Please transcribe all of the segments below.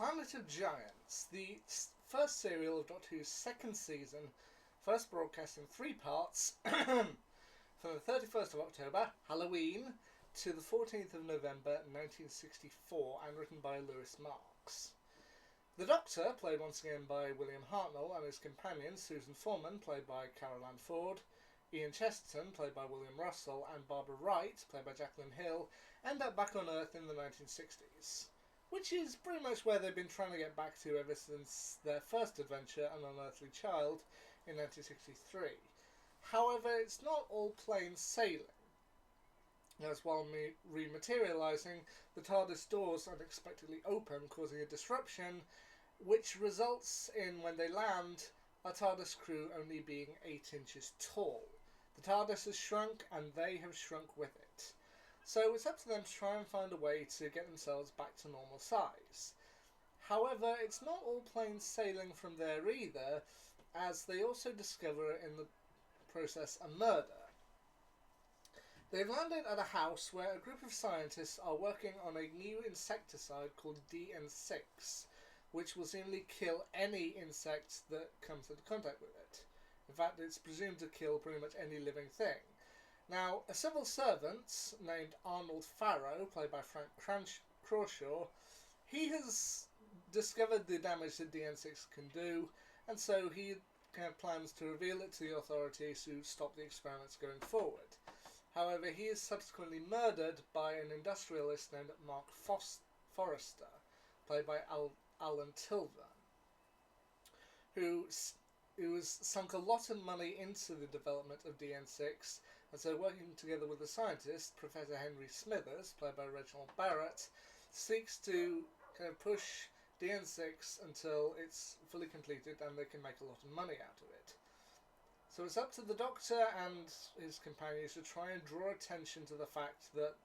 Planet of Giants, the first serial of Doctor Who's second season, first broadcast in 3 parts from the 31st of October, Halloween, to the 14th of November 1964, and written by Lewis Marks. The Doctor, played once again by William Hartnell, and his companion Susan Foreman, played by Carol Ann Ford, Ian Chesterton, played by William Russell, and Barbara Wright, played by Jacqueline Hill, end up back on Earth in the 1960s. Which is pretty much where they've been trying to get back to ever since their first adventure, An Unearthly Child, in 1963. However, it's not all plain sailing. As while rematerialising, the TARDIS doors unexpectedly open, causing a disruption, which results in, when they land, a TARDIS crew only being 8 inches tall. The TARDIS has shrunk, and they have shrunk with it. So it's up to them to try and find a way to get themselves back to normal size. However, it's not all plain sailing from there either, as they also discover in the process a murder. They've landed at a house where a group of scientists are working on a new insecticide called DN6, which will seemingly kill any insect that comes into contact with it. In fact, it's presumed to kill pretty much any living thing. Now, a civil servant named Arnold Farrow, played by Frank Crawshaw, he has discovered the damage that DN6 can do, and so he plans to reveal it to the authorities to stop the experiments going forward. However, he is subsequently murdered by an industrialist named Mark Forrester, played by Alan Tilburn, who has sunk a lot of money into the development of DN6, and so working together with the scientist, Professor Henry Smithers, played by Reginald Barrett, seeks to push DN6 until it's fully completed and they can make a lot of money out of it. So it's up to the Doctor and his companions to try and draw attention to the fact that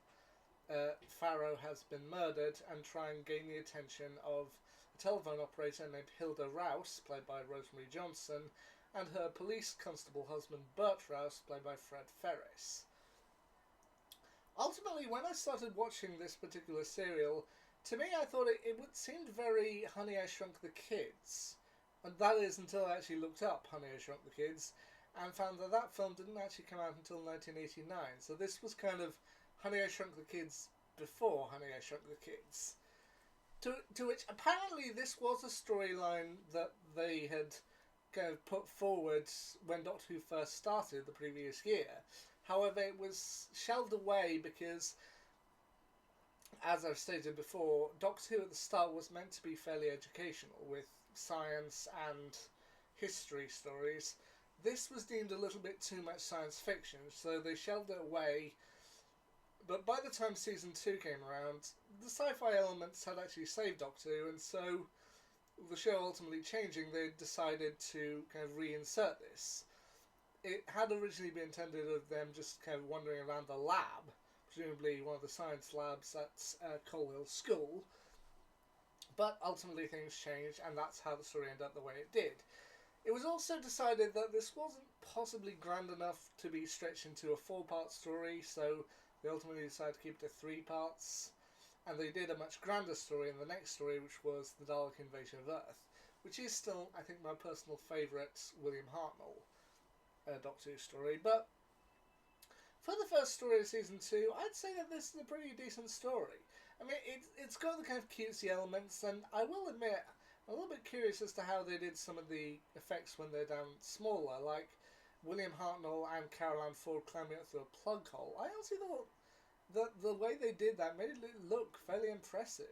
Farrow has been murdered, and try and gain the attention of a telephone operator named Hilda Rouse, played by Rosemary Johnson, and her police constable husband Bert Rouse, played by Fred Ferris. Ultimately, when I started watching this particular serial, to me I thought it seemed very Honey, I Shrunk the Kids. And that is until I actually looked up Honey, I Shrunk the Kids, and found that that film didn't actually come out until 1989. So this was kind of Honey, I Shrunk the Kids before Honey, I Shrunk the Kids. To which apparently this was a storyline that they had put forward when Doctor Who first started the previous year. However, it was shelved away because, as I've stated before, Doctor Who at the start was meant to be fairly educational, with science and history stories. This was deemed a little bit too much science fiction, so they shelved it away. But by the time season 2 came around, the sci-fi elements had actually saved Doctor Who, and so the show ultimately changing, they decided to reinsert this. It had originally been intended of them just wandering around the lab, presumably one of the science labs at Coal Hill School, but ultimately things changed, and that's how the story ended up the way it did. It was also decided that this wasn't possibly grand enough to be stretched into a 4-part story, so they ultimately decided to keep it to 3 parts, and they did a much grander story in the next story, which was the Dalek Invasion of Earth, which is still, I think, my personal favourite William Hartnell Doctor Who story. But for the first story of season 2, I'd say that this is a pretty decent story. I mean, it's got the kind of cutesy elements, and I will admit, I'm a little bit curious as to how they did some of the effects when they're down smaller, like William Hartnell and Carol Ann Ford climbing up through a plug hole. I honestly thought that the way they did that made it look fairly impressive.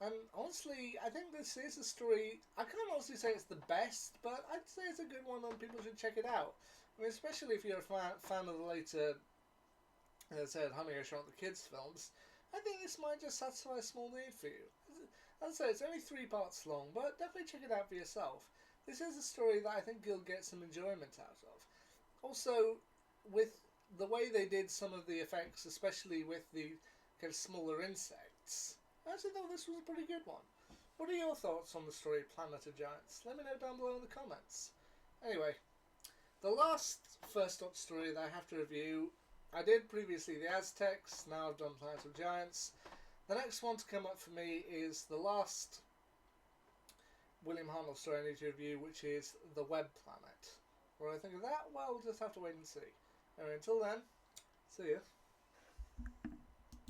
And honestly, I think this is a story, I can't honestly say it's the best, but I'd say it's a good one and people should check it out. I mean, especially if you're a fan of the later, as I said, Honey, I Shrunk the Kids films, I think this might just satisfy a small need for you. As I say, it's only 3 parts long, but definitely check it out for yourself. This is a story that I think you'll get some enjoyment out of. Also, with the way they did some of the effects, especially with the smaller insects, I actually thought this was a pretty good one. What are your thoughts on the story Planet of Giants? Let me know down below in the comments. Anyway, the last First Doctor story that I have to review, I did previously the Aztecs, now I've done Planet of Giants. The next one to come up for me is the last William Hartnell's story I need to review, which is The Web Planet. What do I think of that? Well, we'll just have to wait and see. Anyway, until then, see ya.